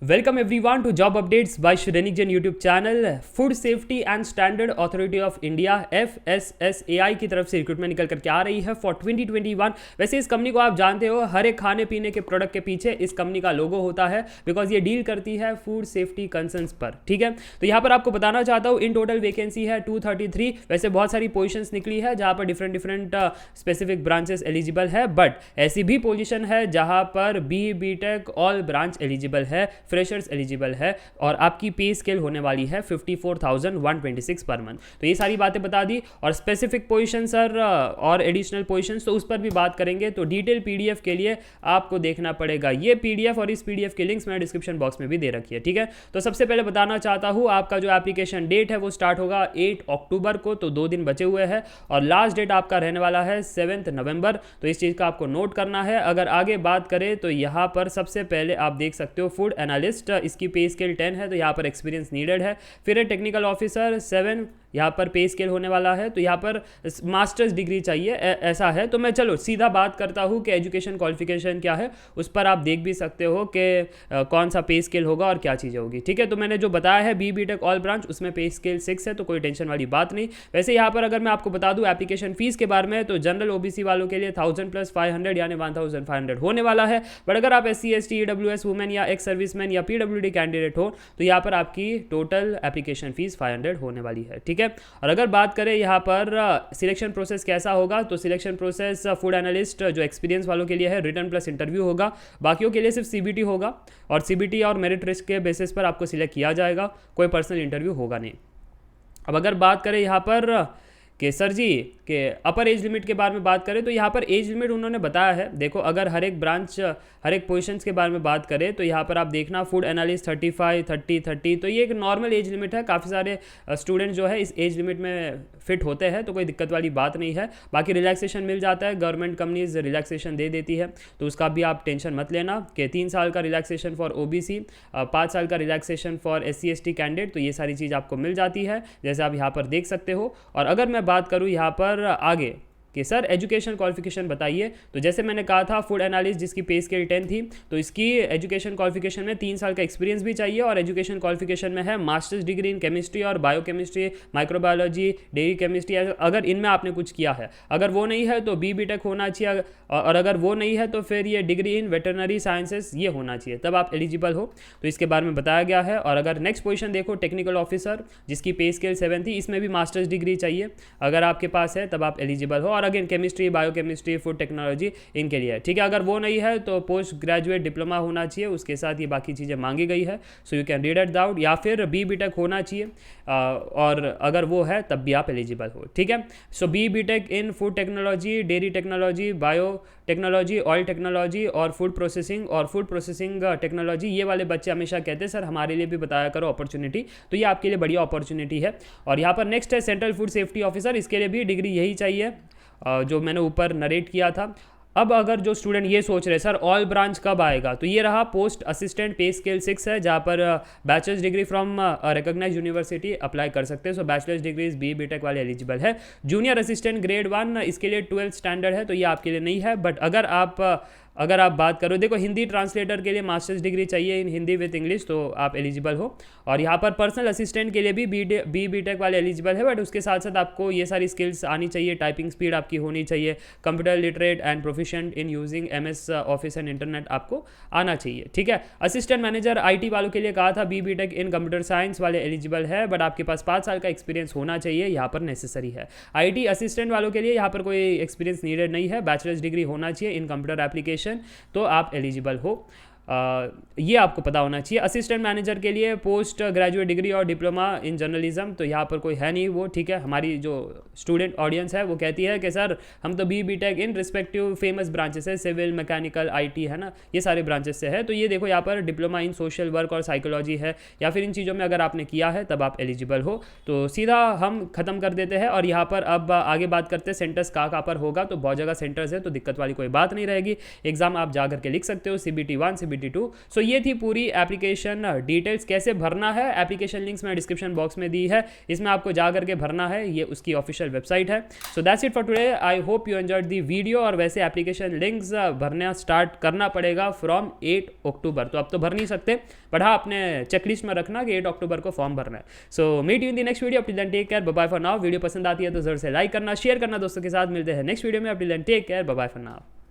Welcome everyone to job updates by Shrenik Jain YouTube channel. Food safety and standard authority of India FSSAI की तरफ से recruitment निकल करके आ रही है फॉर 2021। वैसे इस कंपनी को आप जानते हो, हर एक खाने पीने के प्रोडक्ट के पीछे इस कंपनी का लोगो होता है, बिकॉज ये डील करती है फूड सेफ्टी कंसर्न्स पर। ठीक है, तो यहाँ पर आपको बताना चाहता हूँ इन टोटल वैकेंसी है 233। वैसे बहुत सारी पोजिशंस निकली है जहाँ पर डिफरेंट स्पेसिफिक ब्रांचेस एलिजिबल है, बट ऐसी भी पोजिशन है जहाँ पर BE BTech all branch eligible है, फ्रेशर्स एलिजिबल है और आपकी पे स्केल होने वाली है 54,126 पर मंथ। तो ये सारी बातें बता दी। और स्पेसिफिक पोजीशन सर और एडिशनल पोजीशंस तो उस पर भी बात करेंगे। तो डिटेल PDF के लिए आपको देखना पड़ेगा ये PDF, और इस PDF के लिंक्स मैंने डिस्क्रिप्शन बॉक्स में भी दे रखी है। ठीक है, तो सबसे पहले बताना चाहता हूँ आपका जो एप्लीकेशन डेट है वो स्टार्ट होगा 8 अक्टूबर को, तो 2 दिन बचे हुए हैं, और लास्ट डेट आपका रहने वाला है 7 नवंबर। तो इस चीज़ का आपको नोट करना है। अगर आगे बात करें तो यहाँ पर सबसे पहले आप देख सकते हो फूड एनालिस्ट, इसकी पे स्केल 10 है, तो यहाँ पर एक्सपीरियंस नीडेड है। फिर है टेक्निकल ऑफिसर 7, यहाँ पर पे स्केल होने वाला है, तो यहाँ पर मास्टर्स डिग्री चाहिए, ऐसा है। तो मैं चलो सीधा बात करता हूँ कि एजुकेशन क्वालिफिकेशन क्या है, उस पर आप देख भी सकते हो कि कौन सा पे स्केल होगा और क्या चीज़ें होगी। ठीक है, तो मैंने जो बताया है BE BTech ऑल ब्रांच, उसमें पे स्केल 6 है, तो कोई टेंशन वाली बात नहीं। वैसे यहाँ पर अगर मैं आपको बता दूँ एप्लीकेशन फीस के बारे में, तो जनरल OBC वालों के लिए 1000 + 500 यानी 1500 होने वाला है। बट अगर आप SC ST EWS वुमेन या एक्स सर्विसमैन या PWD कैंडिडेट हो तो यहाँ पर आपकी टोटल एप्लीकेशन फीस 500 होने वाली है। ठीक है, और अगर बात करें यहाँ पर सिलेक्शन प्रोसेस कैसा होगा, तो सिलेक्शन प्रोसेस फूड एनालिस्ट जो एक्सपीरियंस वालों के लिए है रिटर्न प्लस इंटरव्यू होगा, बाकियों के लिए सिर्फ CBT होगा, और CBT और मेरिट लिस्ट के बेसिस पर आपको सिलेक्ट किया जाएगा, कोई पर्सनल इंटरव्यू होगा नहीं। अब अगर बात करें यहाँ पर कि सर जी के अपर एज लिमिट के बारे में बात करें, तो यहाँ पर एज लिमिट उन्होंने बताया है। देखो, अगर हर एक ब्रांच हर एक पोजीशंस के बारे में बात करें तो यहाँ पर आप देखना फूड एनालिस्ट 35, 30, 30, तो ये एक नॉर्मल एज लिमिट है। काफ़ी सारे स्टूडेंट जो है इस एज लिमिट में फिट होते हैं, तो कोई दिक्कत वाली बात नहीं है। बाकी रिलैक्सेशन मिल जाता है, गवर्नमेंट कंपनीज रिलैक्सेशन दे देती है, तो उसका भी आप टेंशन मत लेना कि 3 साल का रिलैक्सेशन फॉर OBC, 5 साल का relaxation for SC ST candidate, तो ये सारी चीज़ आपको मिल जाती है, जैसे आप यहाँ पर देख सकते हो। और अगर मैं बात करूँ यहाँ पर आगे कि सर एजुकेशन क्वालिफिकेशन बताइए, तो जैसे मैंने कहा था फूड एनालिस्ट जिसकी पे स्केल 10 थी, तो इसकी एजुकेशन क्वालिफिकेशन में 3 साल का एक्सपीरियंस भी चाहिए, और एजुकेशन क्वालिफिकेशन में है मास्टर्स डिग्री इन केमिस्ट्री और बायोकेमिस्ट्री, माइक्रोबायोलॉजी, डेयरी केमिस्ट्री, अगर इनमें आपने कुछ किया है। अगर वो नहीं है तो BE BTech होना चाहिए, और अगर वो नहीं है तो फिर ये डिग्री इन वेटरनरी साइंसेस ये होना चाहिए, तब आप एलिजिबल हो। तो इसके बारे में बताया गया है। और अगर नेक्स्ट पोजीशन देखो टेक्निकल ऑफिसर जिसकी पे स्केल 7 थी, इसमें भी मास्टर्स डिग्री चाहिए, अगर आपके पास है तब आप एलिजिबल हो। और again chemistry, biochemistry, food technology इनके लिए है। ठीक है, अगर वो नहीं है तो पोस्ट ग्रेजुएट डिप्लोमा होना चाहिए, उसके साथ ये बाकी चीज़ें मांगी गई है, so you can read it out, या फिर BE BTech होना चाहिए, और अगर वो है तब भी आप एलिजिबल हो। ठीक है, सो BE BTech in food technology, dairy technology, bio technology, oil technology और फूड प्रोसेसिंग टेक्नोलॉजी, ये वाले बच्चे हमेशा कहते हैं सर हमारे लिए भी बताया करो अपॉर्चुनिटी, तो ये आपके लिए बढ़िया अपॉर्चुनिटी है। और यहाँ पर नेक्स्ट है सेंट्रल फूड सेफ्टी ऑफिसर, इसके लिए भी डिग्री यही चाहिए जो मैंने ऊपर नरेट किया था। अब अगर जो स्टूडेंट ये सोच रहे सर ऑल ब्रांच कब आएगा, तो ये रहा पोस्ट असिस्टेंट, पे स्केल 6 है, जहाँ पर bachelor's degree from recognised university apply कर सकते हैं। So bachelor's degrees BE BTech वाले एलिजिबल है। जूनियर असिस्टेंट ग्रेड 1, इसके लिए 12th स्टैंडर्ड है, तो ये आपके लिए नहीं है। बट अगर आप बात करो, देखो हिंदी ट्रांसलेटर के लिए मास्टर्स डिग्री चाहिए इन हिंदी विद इंग्लिश, तो आप एलिजिबल हो। और यहाँ पर पर्सनल असिस्टेंट के लिए भी BE BTech वाले एलिजिबल है, बट उसके साथ साथ आपको ये सारी स्किल्स आनी चाहिए, टाइपिंग स्पीड आपकी होनी चाहिए, computer literate and proficient in using MS office and internet आपको आना चाहिए। ठीक है, असिस्टेंट मैनेजर IT वालों के लिए कहा था BE BTech in computer science वाले एलिजिबल है, बट आपके पास 5 साल का एक्सपीरियंस होना चाहिए, यहाँ पर नेसेसरी है। IT असिस्टेंट वालों के लिए यहाँ पर कोई एक्सपीरियंस नीडेड नहीं है, बैचलर्स डिग्री होना चाहिए इन कंप्यूटर एप्लीकेशन, तो आप एलिजिबल हो। ये आपको पता होना चाहिए। असिस्टेंट मैनेजर के लिए पोस्ट ग्रेजुएट डिग्री और डिप्लोमा इन जर्नलिज्म, तो यहाँ पर कोई है नहीं वो। ठीक है, हमारी जो स्टूडेंट ऑडियंस है वो कहती है कि सर हम तो BE BTech in respective famous branches है, सिविल, मैकेनिकल, IT है ना, ये सारे ब्रांचेस से है। तो ये देखो यहाँ पर डिप्लोमा इन सोशल वर्क और साइकोलॉजी है, या फिर इन चीज़ों में अगर आपने किया है तब आप एलिजिबल हो। तो सीधा हम ख़त्म कर देते हैं, और यहाँ पर अब आगे बात करते हैं सेंटर्स कहाँ पर होगा। तो बहुत जगह सेंटर्स है, तो दिक्कत वाली कोई बात नहीं रहेगी। एग्जाम आप जा करके लिख सकते हो, CBT 1, SBT2। सो ये थी पूरी एप्लीकेशन डिटेल्स, कैसे भरना है। एप्लीकेशन लिंक्स मैं डिस्क्रिप्शन बॉक्स में दी है, इसमें आपको जा करके भरना है, ये उसकी ऑफिशियल वेबसाइट है। So that's it for today, I hope you enjoyed the video. और वैसे एप्लीकेशन लिंक्स भरना स्टार्ट करना पड़ेगा फ्रॉम 8 अक्टूबर, तो अब तो भर नहीं सकते, बट हाँ अपने चेकलिस्ट में रखना कि 8 अक्टूबर को फॉर्म भरना है। So meet you in the next video, अपनी take care, bye bye for now. Video पसंद आती है तो जरूर से लाइक करना, शेयर करना दोस्तों के साथ। मिलते हैं नेक्स्ट वीडियो में, अपनी take care, bye bye for now.